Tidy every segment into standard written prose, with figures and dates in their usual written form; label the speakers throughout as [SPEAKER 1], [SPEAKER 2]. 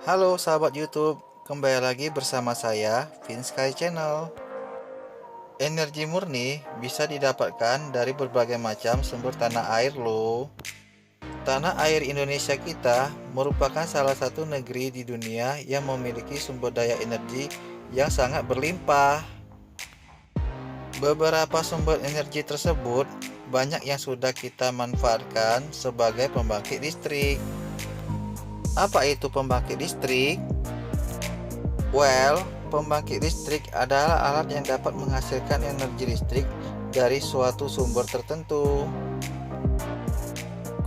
[SPEAKER 1] Halo sahabat YouTube, kembali lagi bersama saya, Vinsky Channel. Energi murni bisa didapatkan dari berbagai macam sumber tanah air loh. Tanah air Indonesia kita merupakan salah satu negeri di dunia yang memiliki sumber daya energi yang sangat berlimpah. Beberapa sumber energi tersebut banyak yang sudah kita manfaatkan sebagai pembangkit listrik. Apa itu pembangkit listrik? Pembangkit listrik adalah alat yang dapat menghasilkan energi listrik dari suatu sumber tertentu.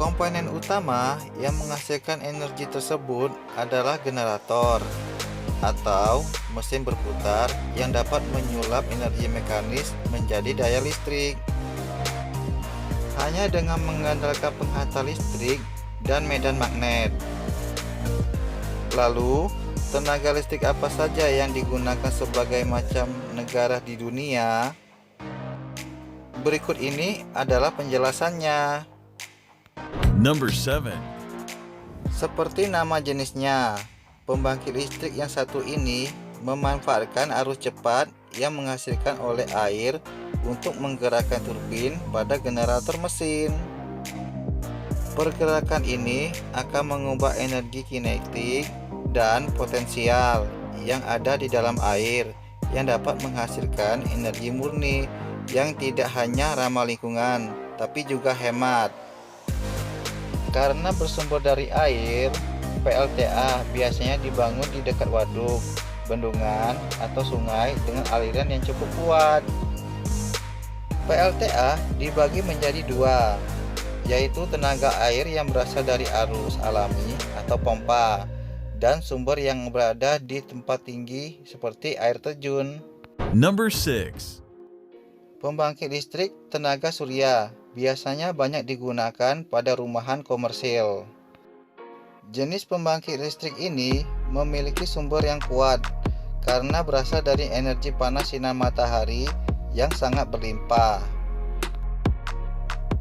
[SPEAKER 1] Komponen utama yang menghasilkan energi tersebut adalah generator atau mesin berputar yang dapat menyulap energi mekanis menjadi daya listrik. Hanya dengan mengandalkan penghantar listrik dan medan magnet. Lalu, tenaga listrik apa saja yang digunakan sebagai macam negara di dunia? Berikut ini adalah penjelasannya.
[SPEAKER 2] Number 7.
[SPEAKER 1] Seperti nama jenisnya, pembangkit listrik yang satu ini memanfaatkan arus cepat yang menghasilkan oleh air untuk menggerakkan turbin pada generator mesin. Pergerakan ini akan mengubah energi kinetik dan potensial yang ada di dalam air yang dapat menghasilkan energi murni yang tidak hanya ramah lingkungan tapi juga hemat. Karena bersumber dari air, PLTA biasanya dibangun di dekat waduk, bendungan, atau sungai dengan aliran yang cukup kuat. PLTA dibagi menjadi dua, yaitu tenaga air yang berasal dari arus alami atau pompa dan sumber yang berada di tempat tinggi seperti air terjun.
[SPEAKER 2] Number 6.
[SPEAKER 1] Pembangkit listrik tenaga surya biasanya banyak digunakan pada rumahan komersil. Jenis pembangkit listrik ini memiliki sumber yang kuat karena berasal dari energi panas sinar matahari yang sangat berlimpah.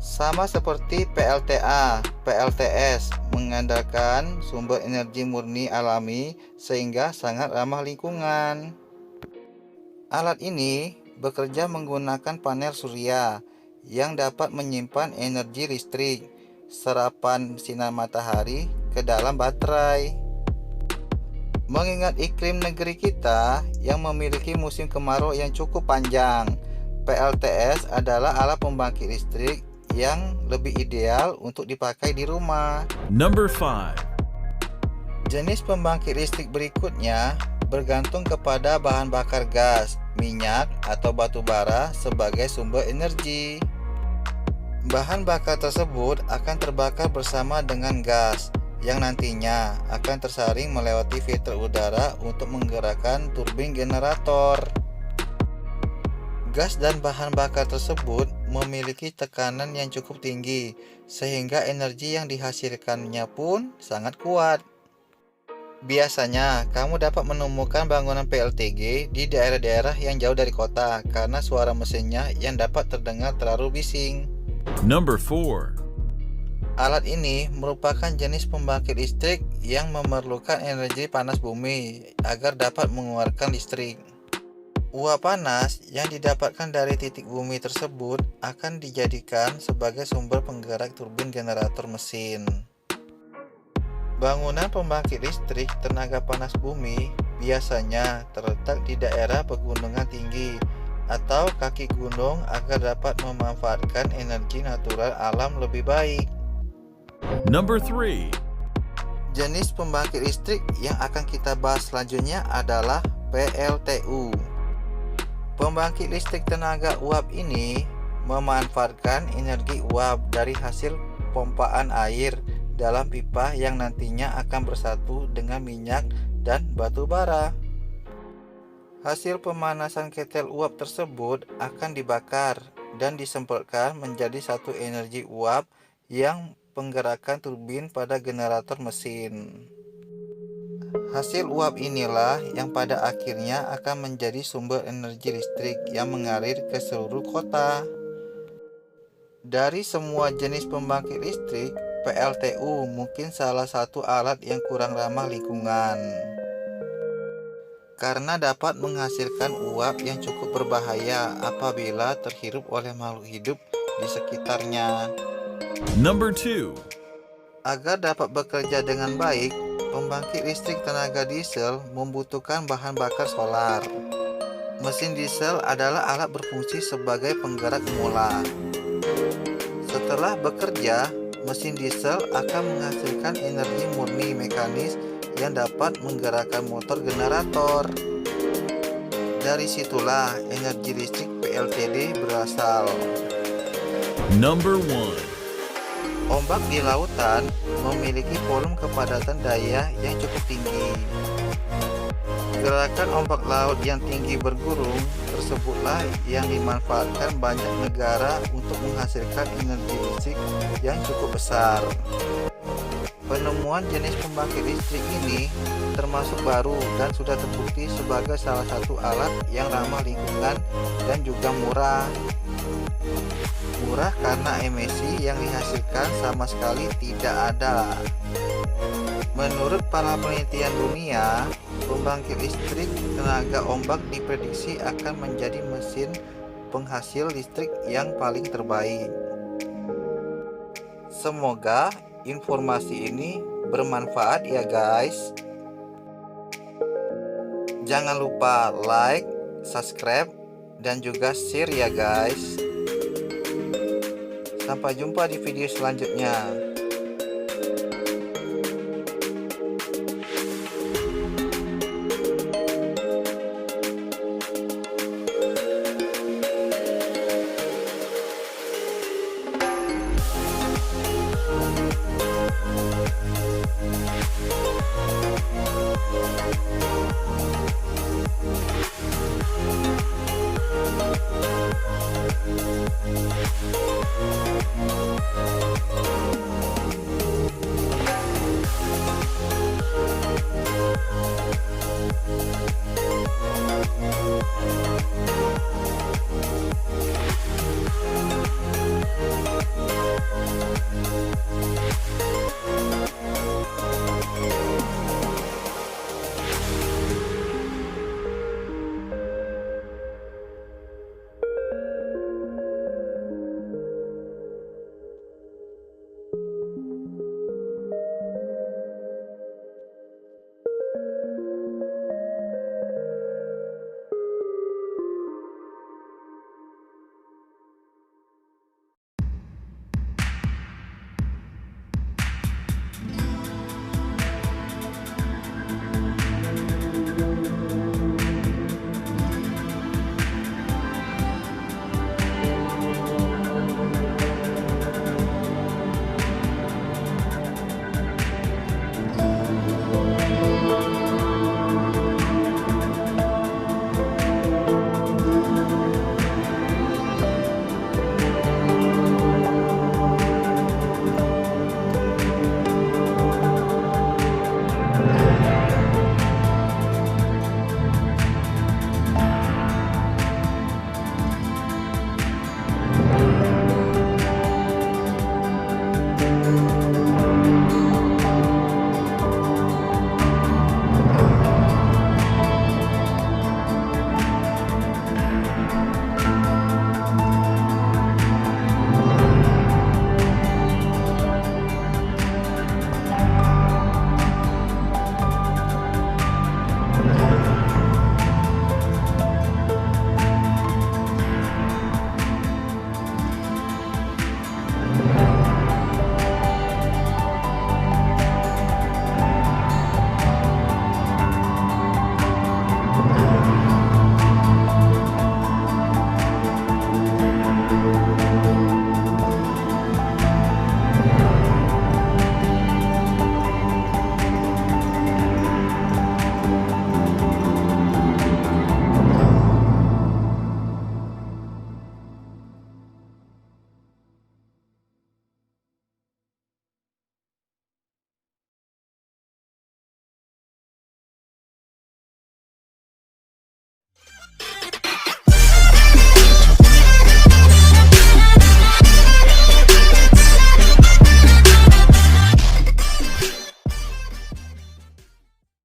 [SPEAKER 1] Sama seperti PLTA, PLTS mengandalkan sumber energi murni alami sehingga sangat ramah lingkungan. Alat ini bekerja menggunakan panel surya yang dapat menyimpan energi listrik serapan sinar matahari ke dalam baterai. Mengingat iklim negeri kita yang memiliki musim kemarau yang cukup panjang, PLTS adalah alat pembangkit listrik yang lebih ideal untuk dipakai di rumah.
[SPEAKER 2] Number 5.
[SPEAKER 1] Jenis pembangkit listrik berikutnya bergantung kepada bahan bakar gas, minyak, atau batu bara sebagai sumber energi. Bahan bakar tersebut akan terbakar bersama dengan gas yang nantinya akan tersaring melewati filter udara untuk menggerakkan turbin generator. Gas dan bahan bakar tersebut memiliki tekanan yang cukup tinggi, sehingga energi yang dihasilkannya pun sangat kuat. Biasanya, kamu dapat menemukan bangunan PLTG di daerah-daerah yang jauh dari kota karena suara mesinnya yang dapat terdengar terlalu bising.
[SPEAKER 2] Number 4.
[SPEAKER 1] Alat ini merupakan jenis pembangkit listrik yang memerlukan energi panas bumi agar dapat mengeluarkan listrik. Uap panas yang didapatkan dari titik bumi tersebut akan dijadikan sebagai sumber penggerak turbin generator mesin. Bangunan pembangkit listrik tenaga panas bumi biasanya terletak di daerah pegunungan tinggi atau kaki gunung agar dapat memanfaatkan energi natural alam lebih baik.
[SPEAKER 2] Number 3.
[SPEAKER 1] Jenis pembangkit listrik yang akan kita bahas selanjutnya adalah PLTU. Pembangkit listrik tenaga uap ini memanfaatkan energi uap dari hasil pompaan air dalam pipa yang nantinya akan bersatu dengan minyak dan batu bara. Hasil pemanasan ketel uap tersebut akan dibakar dan disemprotkan menjadi satu energi uap yang penggerakan turbin pada generator mesin. Hasil uap inilah yang pada akhirnya akan menjadi sumber energi listrik yang mengalir ke seluruh kota. Dari semua jenis pembangkit listrik, PLTU mungkin salah satu alat yang kurang ramah lingkungan karena dapat menghasilkan uap yang cukup berbahaya apabila terhirup oleh makhluk hidup di sekitarnya.
[SPEAKER 2] Number 2.
[SPEAKER 1] Agar dapat bekerja dengan baik, pembangkit listrik tenaga diesel membutuhkan bahan bakar solar. Mesin diesel adalah alat berfungsi sebagai penggerak mula. Setelah bekerja, mesin diesel akan menghasilkan energi murni mekanis yang dapat menggerakkan motor generator. Dari situlah energi listrik PLTD berasal.
[SPEAKER 2] Number 1.
[SPEAKER 1] Ombak di lautan memiliki volume kepadatan daya yang cukup tinggi. Gerakan ombak laut yang tinggi bergurung tersebutlah yang dimanfaatkan banyak negara untuk menghasilkan energi listrik yang cukup besar. Penemuan jenis pembangkit listrik ini termasuk baru dan sudah terbukti sebagai salah satu alat yang ramah lingkungan dan juga murah. Murah karena emisi yang dihasilkan sama sekali tidak ada. Menurut para penelitian dunia, pembangkit listrik tenaga ombak diprediksi akan menjadi mesin penghasil listrik yang paling terbaik. Semoga informasi ini bermanfaat ya guys. Jangan lupa like, subscribe, dan juga share ya guys. Sampai jumpa di video selanjutnya.